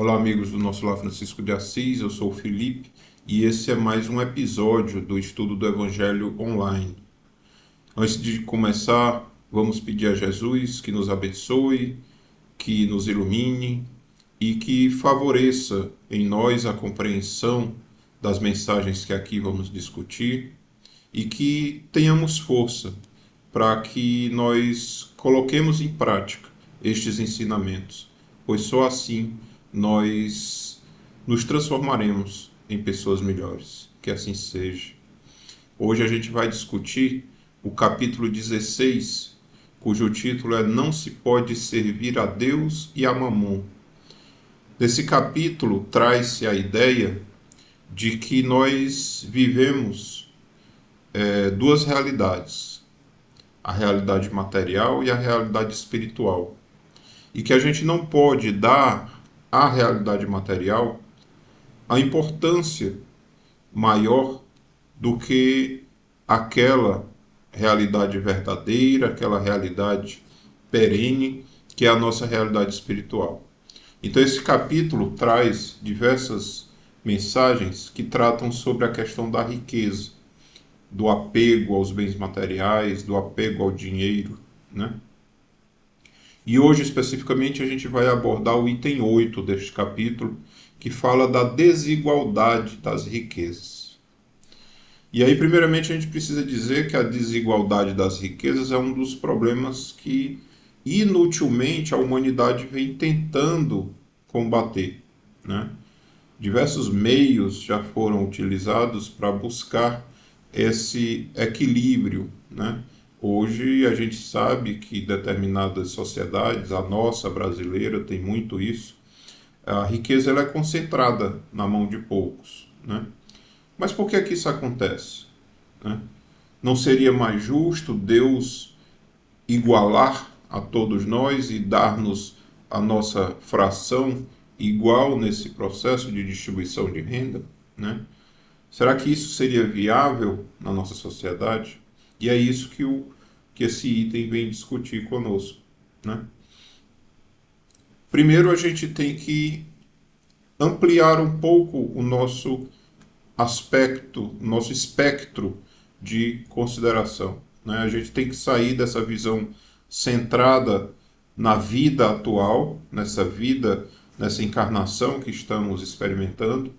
Olá, amigos do nosso Lar Francisco de Assis, eu sou o Felipe e esse é mais um episódio do estudo do Evangelho online. Antes de começar, vamos pedir a Jesus que nos abençoe, que nos ilumine e que favoreça em nós a compreensão das mensagens que aqui vamos discutir e que tenhamos força para que nós coloquemos em prática estes ensinamentos, pois só assim nós nos transformaremos em pessoas melhores. Que assim seja. Hoje a gente vai discutir o capítulo 16, cujo título é Não se pode servir a Deus e a Mamon. Nesse capítulo traz-se a ideia de que nós vivemos duas realidades, a realidade material e a realidade espiritual, e que a gente não pode dar à realidade material a importância maior do que aquela realidade verdadeira, aquela realidade perene, que é a nossa realidade espiritual. Então, esse capítulo traz diversas mensagens que tratam sobre a questão da riqueza, do apego aos bens materiais, do apego ao dinheiro, né? E hoje, especificamente, a gente vai abordar o item 8 deste capítulo, que fala da desigualdade das riquezas. E aí, primeiramente, a gente precisa dizer que a desigualdade das riquezas é um dos problemas que inutilmente a humanidade vem tentando combater, né? Diversos meios já foram utilizados para buscar esse equilíbrio, né? Hoje a gente sabe que determinadas sociedades, a nossa brasileira tem muito isso, a riqueza ela é concentrada na mão de poucos, né? Mas por que isso acontece, né? Não seria mais justo Deus igualar a todos nós e dar-nos a nossa fração igual nesse processo de distribuição de renda, né? Será que isso seria viável na nossa sociedade? E é isso que esse item vem discutir conosco, né? Primeiro, a gente tem que ampliar um pouco o nosso aspecto, o nosso espectro de consideração, né? A gente tem que sair dessa visão centrada na vida atual, nessa encarnação que estamos experimentando,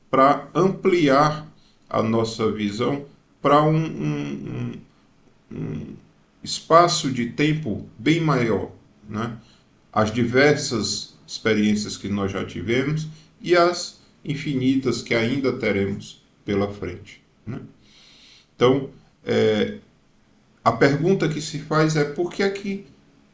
para ampliar a nossa visão para um espaço de tempo bem maior, né? As diversas experiências que nós já tivemos e as infinitas que ainda teremos pela frente, né? Então, a pergunta que se faz é por que é que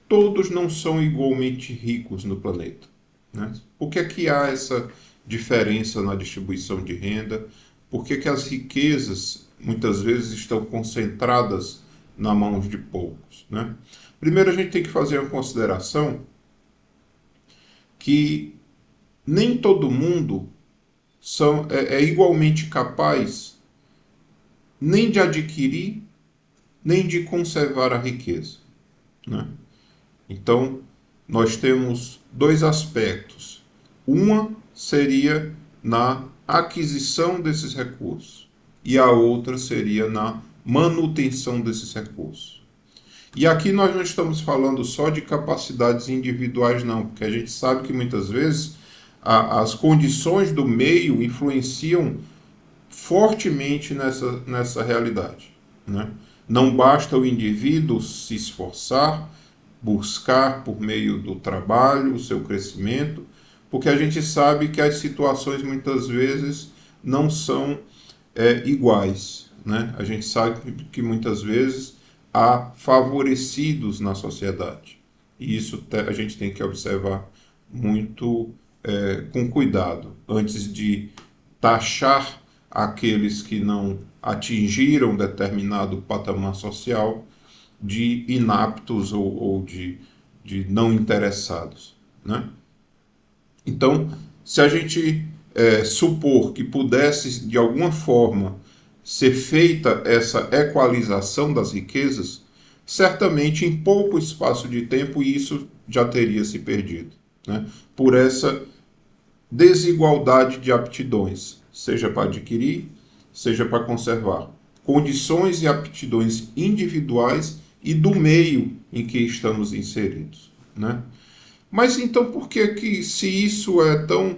todos não são igualmente ricos no planeta, né? Por que é que há essa diferença na distribuição de renda? Por que é que as riquezas muitas vezes estão concentradas na mão de poucos, né? Primeiro a gente tem que fazer uma consideração que nem todo mundo é igualmente capaz nem de adquirir, nem de conservar a riqueza, né? Então, nós temos dois aspectos. Uma seria na aquisição desses recursos e a outra seria na manutenção desses recursos. E aqui nós não estamos falando só de capacidades individuais, não, porque a gente sabe que muitas vezes as condições do meio influenciam fortemente nessa realidade, né? Não basta o indivíduo se esforçar, buscar por meio do trabalho o seu crescimento, porque a gente sabe que as situações muitas vezes não são iguais, né? A gente sabe que muitas vezes há favorecidos na sociedade, e isso a gente tem que observar muito com cuidado antes de taxar aqueles que não atingiram determinado patamar social de inaptos ou de não interessados, né? Então, se a gente supor que pudesse de alguma forma ser feita essa equalização das riquezas, certamente em pouco espaço de tempo isso já teria se perdido, né? Por essa desigualdade de aptidões, seja para adquirir, seja para conservar. Condições e aptidões individuais e do meio em que estamos inseridos, né? Mas então por que que, se isso é tão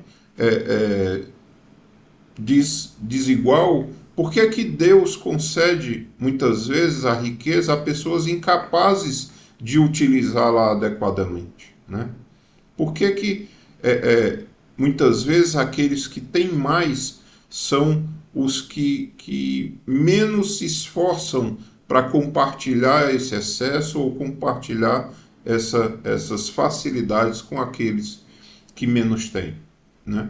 desigual, por que que Deus concede muitas vezes a riqueza a pessoas incapazes de utilizá-la adequadamente, né? Por que que muitas vezes aqueles que têm mais são os que menos se esforçam para compartilhar esse excesso ou compartilhar essas facilidades com aqueles que menos têm, né?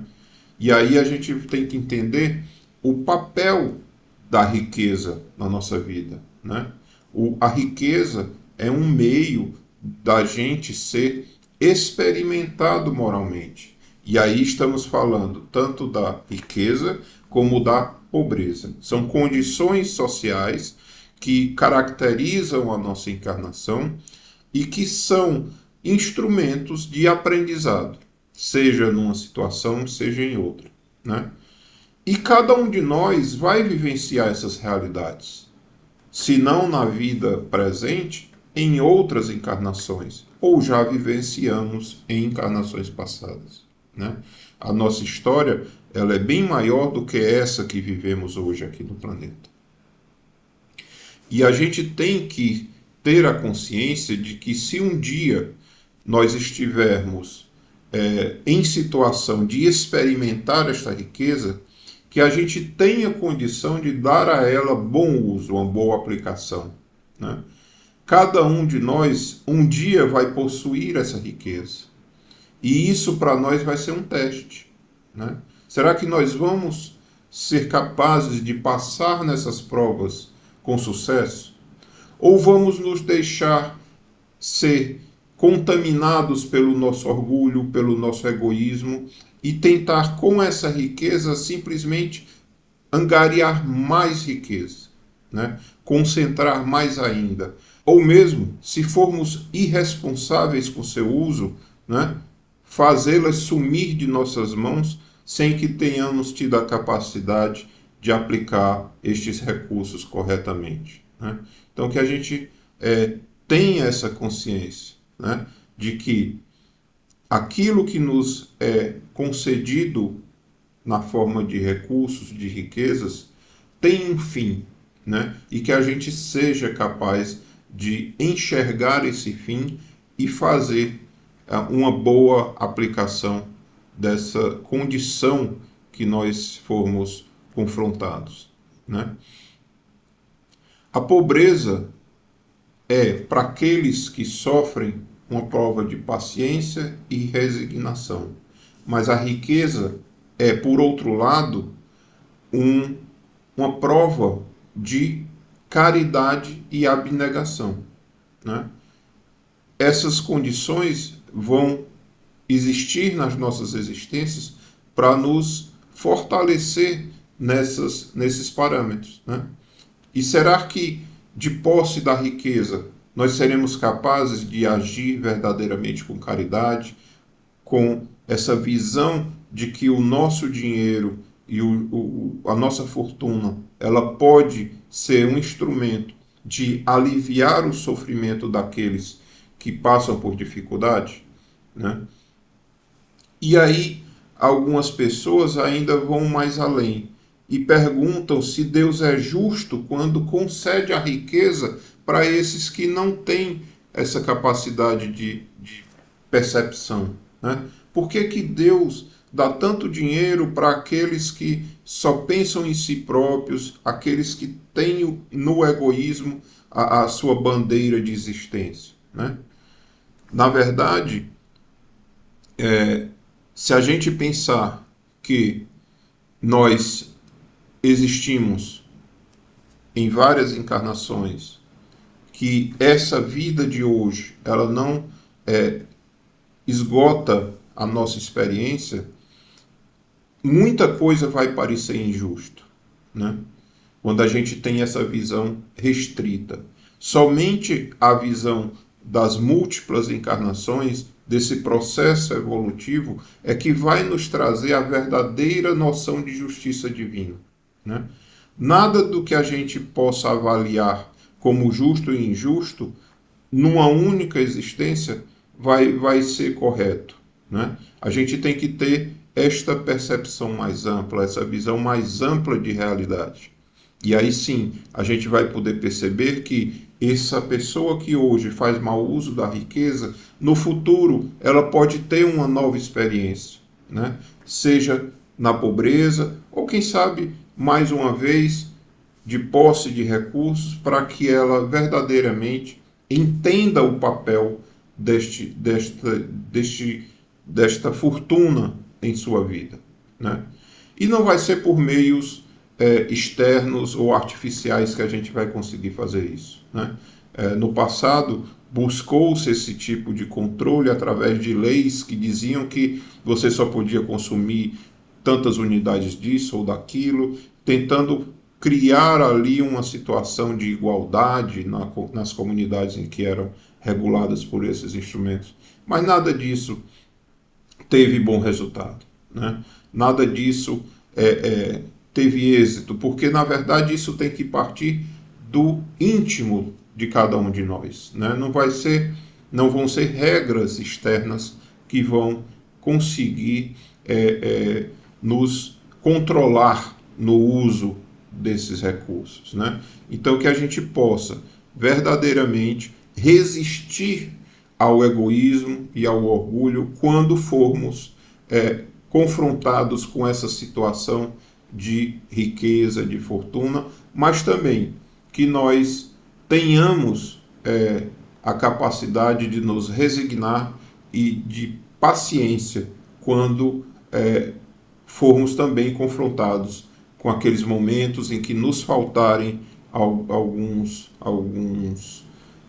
E aí a gente tem que entender o papel da riqueza na nossa vida, né? A riqueza é um meio da gente ser experimentado moralmente. E aí estamos falando tanto da riqueza como da pobreza. São condições sociais que caracterizam a nossa encarnação e que são instrumentos de aprendizado, seja numa situação, seja em outra, né? E cada um de nós vai vivenciar essas realidades, se não na vida presente, em outras encarnações, ou já vivenciamos em encarnações passadas, né? A nossa história, ela é bem maior do que essa que vivemos hoje aqui no planeta. E a gente tem que ter a consciência de que, se um dia nós estivermos em situação de experimentar esta riqueza, que a gente tenha condição de dar a ela bom uso, uma boa aplicação, né? Cada um de nós um dia vai possuir essa riqueza. E isso para nós vai ser um teste, né? Será que nós vamos ser capazes de passar nessas provas com sucesso? Ou vamos nos deixar ser contaminados pelo nosso orgulho, pelo nosso egoísmo e tentar com essa riqueza simplesmente angariar mais riqueza, né? Concentrar mais ainda? Ou mesmo, se formos irresponsáveis com seu uso, né? Fazê-las sumir de nossas mãos sem que tenhamos tido a capacidade de aplicar estes recursos corretamente, né? Então, que a gente tenha essa consciência, né, de que aquilo que nos é concedido na forma de recursos, de riquezas, tem um fim, né? E que a gente seja capaz de enxergar esse fim e fazer uma boa aplicação dessa condição que nós formos confrontados, né? A pobreza é para aqueles que sofrem uma prova de paciência e resignação, mas a riqueza é, por outro lado, uma prova de caridade e abnegação, né? Essas condições vão existir nas nossas existências para nos fortalecer nesses parâmetros, né? E será que, de posse da riqueza, nós seremos capazes de agir verdadeiramente com caridade, com essa visão de que o nosso dinheiro e a nossa fortuna, ela pode ser um instrumento de aliviar o sofrimento daqueles que passam por dificuldade, né? E aí, algumas pessoas ainda vão mais além e perguntam se Deus é justo quando concede a riqueza para esses que não têm essa capacidade de percepção, né? Por que que Deus dá tanto dinheiro para aqueles que só pensam em si próprios, aqueles que têm no egoísmo a sua bandeira de existência, né? Na verdade, se a gente pensar que nós existimos em várias encarnações, que essa vida de hoje ela não esgota a nossa experiência, muita coisa vai parecer injusto, né? Quando a gente tem essa visão restrita. Somente a visão das múltiplas encarnações desse processo evolutivo é que vai nos trazer a verdadeira noção de justiça divina, né? Nada do que a gente possa avaliar como justo e injusto numa única existência vai ser correto, né? A gente tem que ter esta percepção mais ampla, essa visão mais ampla de realidade. E aí sim, a gente vai poder perceber que essa pessoa que hoje faz mau uso da riqueza, no futuro ela pode ter uma nova experiência, né? Seja na pobreza, ou quem sabe, mais uma vez, de posse de recursos, para que ela verdadeiramente entenda o papel desta fortuna em sua vida, né? E não vai ser por meios externos ou artificiais que a gente vai conseguir fazer isso, né? No passado, buscou-se esse tipo de controle através de leis que diziam que você só podia consumir tantas unidades disso ou daquilo, tentando criar ali uma situação de igualdade nas comunidades em que eram reguladas por esses instrumentos. Mas nada disso teve bom resultado, né? Nada disso teve êxito, porque na verdade isso tem que partir do íntimo de cada um de nós, né? Não vão ser regras externas que vão conseguir nos controlar no uso desses recursos, né? Então que a gente possa verdadeiramente resistir ao egoísmo e ao orgulho quando formos confrontados com essa situação de riqueza, de fortuna, mas também que nós tenhamos a capacidade de nos resignar e de paciência quando formos também confrontados com aqueles momentos em que nos faltarem alguns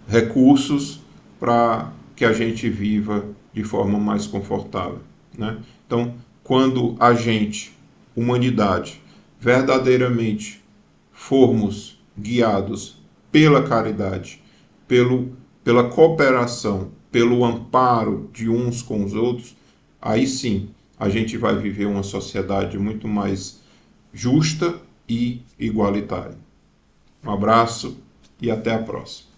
recursos para que a gente viva de forma mais confortável, né? Então, quando a gente, humanidade, verdadeiramente formos guiados pela caridade, pela cooperação, pelo amparo de uns com os outros, aí sim a gente vai viver uma sociedade muito mais justa e igualitária. Um abraço e até a próxima.